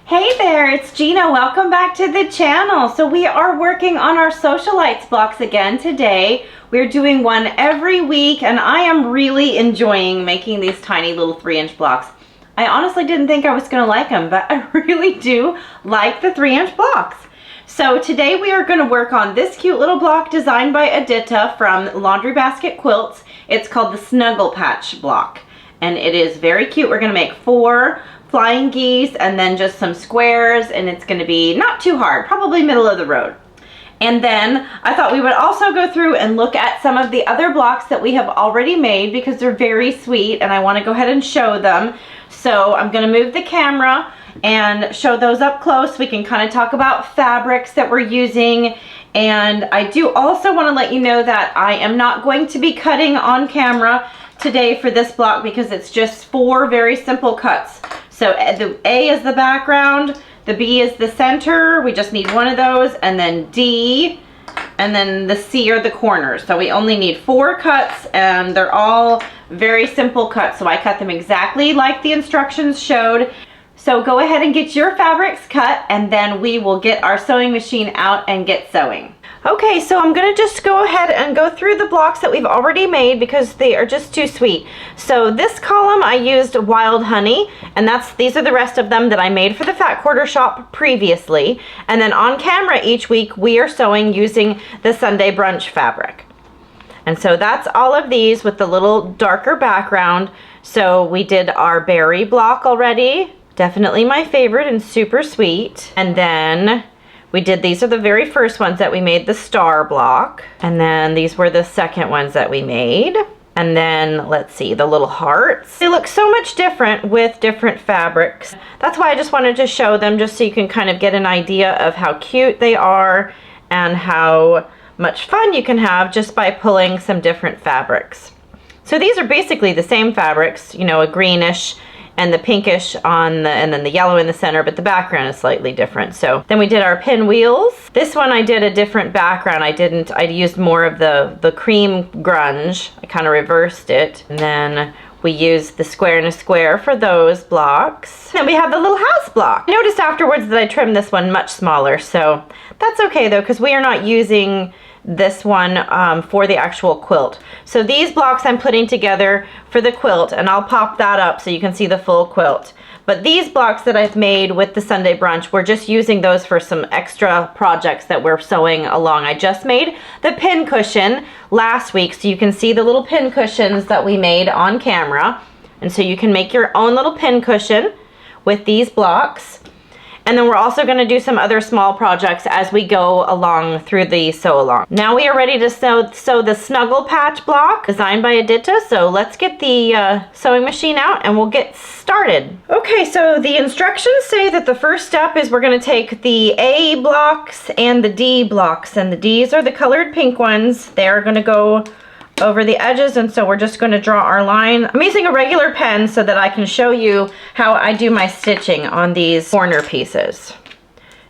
Hey there, it's Gina. Welcome back to the channel. So we are working on our Sewcialites blocks again today. We're doing one every week and I am really enjoying making these tiny little 3-inch blocks. I honestly didn't think I was going to like them, but I really do like the 3-inch blocks. So today we are going to work on this cute little block designed by Edyta from Laundry Basket Quilts. It's called the Snuggle Patch Block and it is very cute. We're going to make 4 flying geese and then just some squares, and it's going to be not too hard, probably middle of the road. And then I thought we would also go through and look at some of the other blocks that we have already made because they're very sweet and I want to go ahead and show them. So I'm going to move the camera and show those up close. We can kind of talk about fabrics that we're using, and I do also want to let you know that I am not going to be cutting on camera today for this block because it's just 4 very simple cuts. So the A is the background, the B is the center, we just need one of those, and then D, and then the C are the corners. So we only need 4 cuts and they're all very simple cuts. So I cut them exactly like the instructions showed. So go ahead and get your fabrics cut and then we will get our sewing machine out and get sewing. Okay, so I'm gonna just go ahead and go through the blocks that we've already made because they are just too sweet. So this column I used Wild Honey, and these are the rest of them that I made for the Fat Quarter Shop previously. And then on camera each week we are sewing using the Sunday Brunch fabric. And so that's all of these with the little darker background. So we did our berry block already, definitely my favorite and super sweet. And then these are the very first ones that we made, the star block. And then these were the second ones that we made. And then let's see, the little hearts. They look so much different with different fabrics. That's why I just wanted to show them just so you can kind of get an idea of how cute they are and how much fun you can have just by pulling some different fabrics. So these are basically the same fabrics, you know, a greenish and the pinkish and then the yellow in the center, but the background is slightly different. So then we did our pinwheels. This one I did a different background. I used more of the cream grunge. I kind of reversed it. And then we used the square and a square for those blocks. Then we have the little house block. I noticed afterwards that I trimmed this one much smaller, so that's okay though, because we are not using this one for the actual quilt. So these blocks I'm putting together for the quilt, and I'll pop that up so you can see the full quilt. But these blocks that I've made with the Sunday Brunch, we're just using those for some extra projects that we're sewing along. I just made the pin cushion last week, so you can see the little pin cushions that we made on camera. And so you can make your own little pin cushion with these blocks. And then we're also going to do some other small projects as we go along through the sew along. Now we are ready to sew the Snuggle Patch block designed by Edyta. So let's get the sewing machine out and we'll get started. Okay, so the instructions say that the first step is we're going to take the A blocks and the D blocks, and the D's are the colored pink ones. They're going to go over the edges, and so we're just going to draw our line. I'm using a regular pen so that I can show you how I do my stitching on these corner pieces.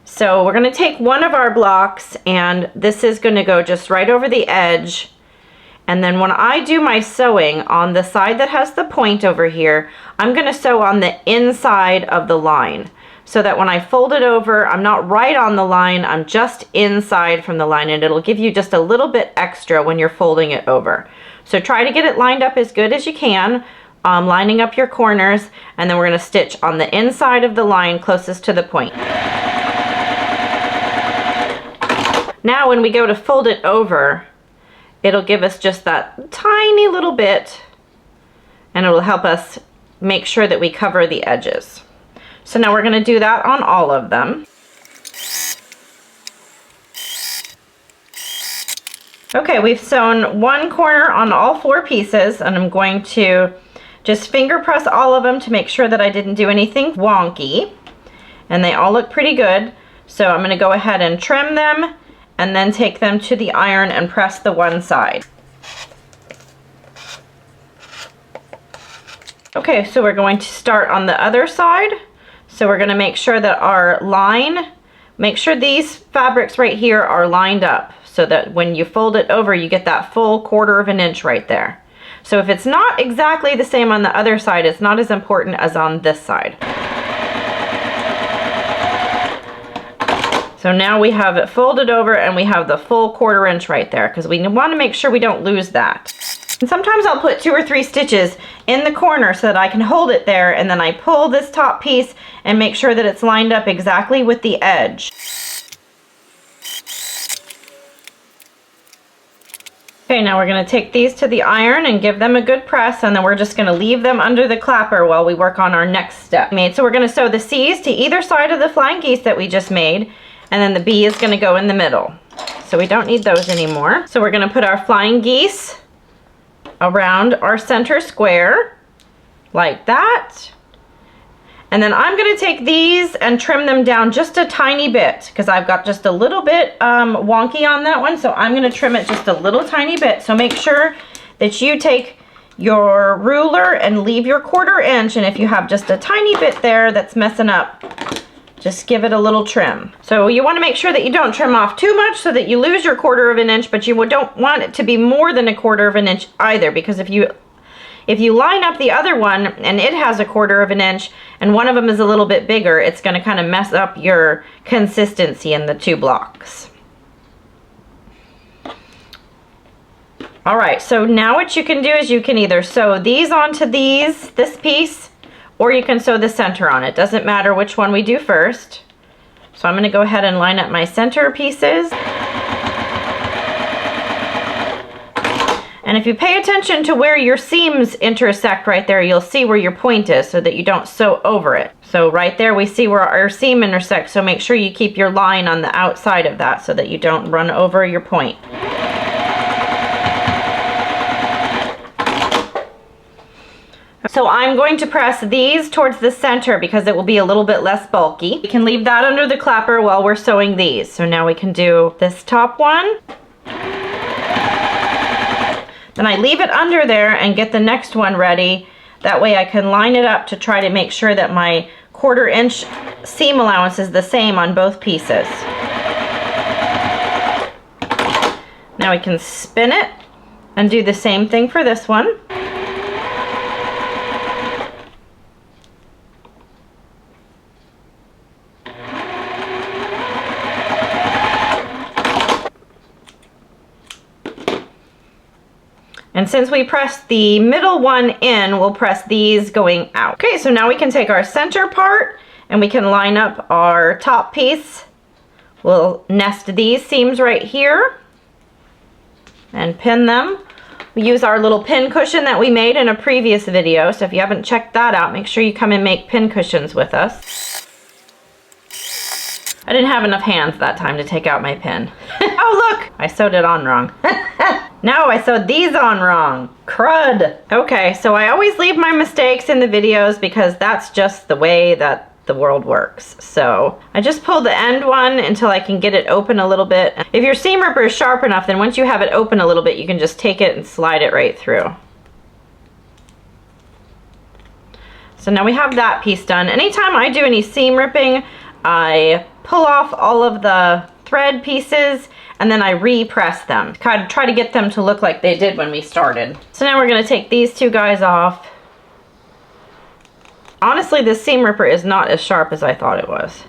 So we're going to take one of our blocks, and this is going to go just right over the edge. And then when I do my sewing on the side that has the point over here, I'm going to sew on the inside of the line, so that when I fold it over, I'm not right on the line, I'm just inside from the line, and it'll give you just a little bit extra when you're folding it over. So try to get it lined up as good as you can, lining up your corners, and then we're going to stitch on the inside of the line closest to the point. Now when we go to fold it over, it'll give us just that tiny little bit, and it'll help us make sure that we cover the edges. So now we're going to do that on all of them. Okay, we've sewn one corner on all 4 pieces, and I'm going to just finger press all of them to make sure that I didn't do anything wonky. And they all look pretty good. So I'm going to go ahead and trim them and then take them to the iron and press the one side. Okay, so we're going to start on the other side. So we're going to make sure that our line, make sure these fabrics right here are lined up so that when you fold it over, you get that full 1/4 of an inch right there. So if it's not exactly the same on the other side, it's not as important as on this side. So now we have it folded over and we have the full 1/4 inch right there because we want to make sure we don't lose that. And sometimes I'll put 2 or 3 stitches in the corner so that I can hold it there, and then I pull this top piece and make sure that it's lined up exactly with the edge. Okay, now we're going to take these to the iron and give them a good press, and then we're just going to leave them under the clapper while we work on our next step. So we're going to sew the C's to either side of the flying geese that we just made, and then the B is going to go in the middle. So we don't need those anymore. So we're going to put our flying geese around our center square like that. And then I'm going to take these and trim them down just a tiny bit because I've got just a little bit wonky on that one. So I'm going to trim it just a little tiny bit. So make sure that you take your ruler and leave your 1/4 inch. And if you have just a tiny bit there that's messing up, just give it a little trim. So you want to make sure that you don't trim off too much so that you lose your 1/4 inch, but you don't want it to be more than a 1/4 inch either, because if you line up the other one and it has a 1/4 inch and one of them is a little bit bigger, it's going to kind of mess up your consistency in the 2 blocks. All right, so now what you can do is you can either sew these onto this piece, or you can sew the center on it. Doesn't matter which one we do first. So I'm going to go ahead and line up my center pieces. And if you pay attention to where your seams intersect right there, you'll see where your point is so that you don't sew over it. So right there we see where our seam intersects, so make sure you keep your line on the outside of that so that you don't run over your point. So I'm going to press these towards the center because it will be a little bit less bulky. We can leave that under the clapper while we're sewing these. So now we can do this top one. Then I leave it under there and get the next one ready. That way I can line it up to try to make sure that my 1/4 inch seam allowance is the same on both pieces. Now we can spin it and do the same thing for this one. And since we pressed the middle one in, we'll press these going out. Okay, so now we can take our center part and we can line up our top piece. We'll nest these seams right here and pin them. We use our little pin cushion that we made in a previous video, so if you haven't checked that out, make sure you come and make pin cushions with us. I didn't have enough hands that time to take out my pin. Oh look, I sewed it on wrong. No, I sewed these on wrong. Crud. Okay, so I always leave my mistakes in the videos because that's just the way that the world works. So I just pull the end one until I can get it open a little bit. If your seam ripper is sharp enough, then once you have it open a little bit, you can just take it and slide it right through. So now we have that piece done. Anytime I do any seam ripping, I pull off all of the thread pieces and then I repress them. Kind of try to get them to look like they did when we started. So now we're going to take these 2 guys off. Honestly, this seam ripper is not as sharp as I thought it was.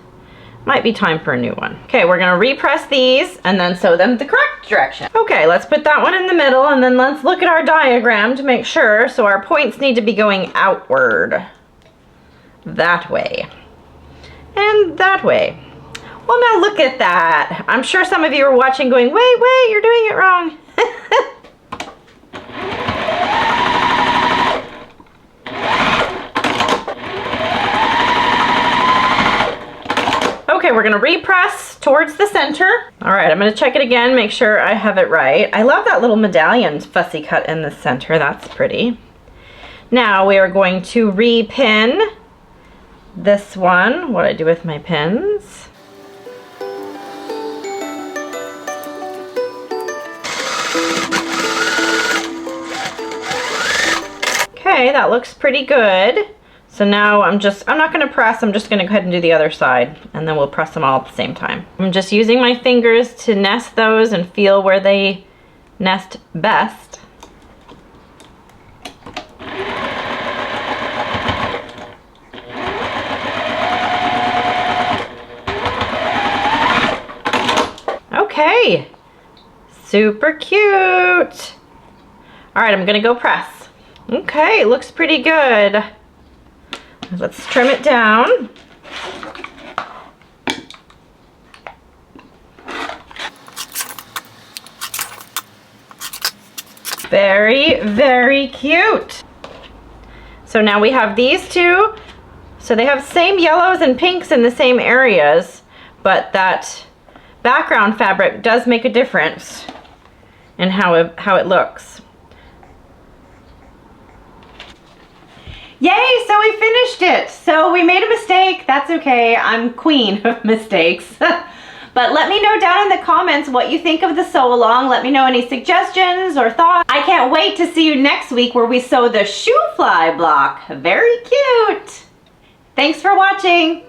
Might be time for a new one. Okay, we're going to repress these and then sew them the correct direction. Okay, let's put that one in the middle and then let's look at our diagram to make sure. So our points need to be going outward. That way. And that way. Well, now look at that. I'm sure some of you are watching going, wait, you're doing it wrong. Okay, we're going to repress towards the center. All right, I'm going to check it again, make sure I have it right. I love that little medallion fussy cut in the center. That's pretty. Now we are going to repin this one. What do I do with my pins? Okay, that looks pretty good. So now I'm not going to press, I'm just going to go ahead and do the other side, and then we'll press them all at the same time. I'm just using my fingers to nest those and feel where they nest best. Super cute. All right, I'm gonna go press. Okay, looks pretty good. Let's trim it down. Very, very cute. So now we have these two. So they have same yellows and pinks in the same areas, but that background fabric does make a difference in how it looks. Yay, so we finished it. So we made a mistake. That's okay. I'm queen of mistakes. But let me know down in the comments what you think of the sew along. Let me know any suggestions or thoughts. I can't wait to see you next week where we sew the shoe fly block. Very cute. Thanks for watching.